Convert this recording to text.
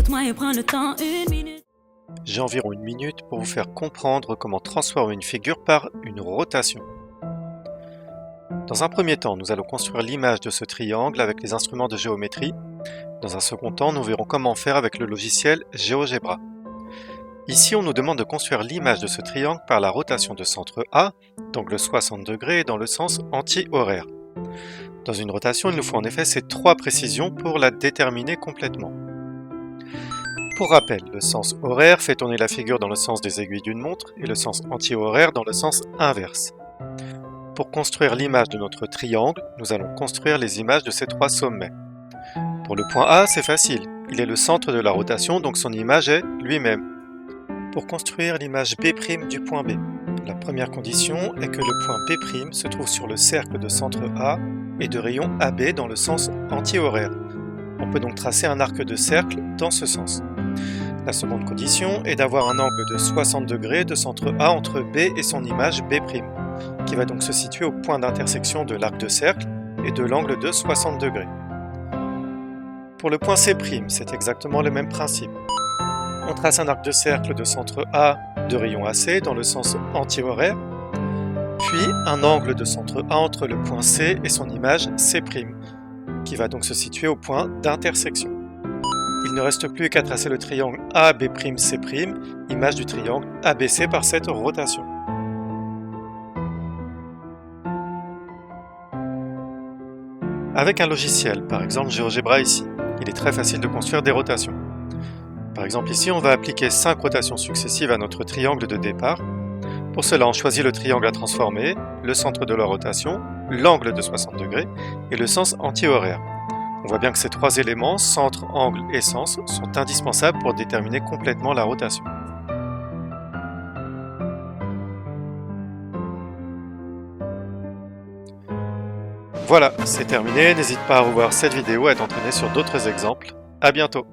Écoute-moi et prends le temps, 1 minute. J'ai environ 1 minute pour vous faire comprendre comment transformer une figure par une rotation. Dans un premier temps, nous allons construire l'image de ce triangle avec les instruments de géométrie. Dans un second temps, nous verrons comment faire avec le logiciel GeoGebra. Ici, on nous demande de construire l'image de ce triangle par la rotation de centre A, d'angle 60 degrés et dans le sens anti-horaire. Dans une rotation, il nous faut en effet ces 3 précisions pour la déterminer complètement. Pour rappel, le sens horaire fait tourner la figure dans le sens des aiguilles d'une montre et le sens anti-horaire dans le sens inverse. Pour construire l'image de notre triangle, nous allons construire les images de ces 3 sommets. Pour le point A, c'est facile, il est le centre de la rotation, donc son image est lui-même. Pour construire l'image B' du point B, la première condition est que le point B' se trouve sur le cercle de centre A et de rayon AB dans le sens anti-horaire. On peut donc tracer un arc de cercle dans ce sens. La seconde condition est d'avoir un angle de 60 degrés de centre A entre B et son image B', qui va donc se situer au point d'intersection de l'arc de cercle et de l'angle de 60 degrés. Pour le point C', c'est exactement le même principe. On trace un arc de cercle de centre A de rayon AC dans le sens anti-horaire, puis un angle de centre A entre le point C et son image C', qui va donc se situer au point d'intersection. Il ne reste plus qu'à tracer le triangle AB'C', image du triangle ABC par cette rotation. Avec un logiciel, par exemple GeoGebra ici, il est très facile de construire des rotations. Par exemple ici, on va appliquer 5 rotations successives à notre triangle de départ. Pour cela, on choisit le triangle à transformer, le centre de la rotation, l'angle de 60 degrés et le sens anti-horaire. On voit bien que ces 3 éléments, centre, angle et sens, sont indispensables pour déterminer complètement la rotation. Voilà, c'est terminé. N'hésite pas à revoir cette vidéo et à t'entraîner sur d'autres exemples. À bientôt!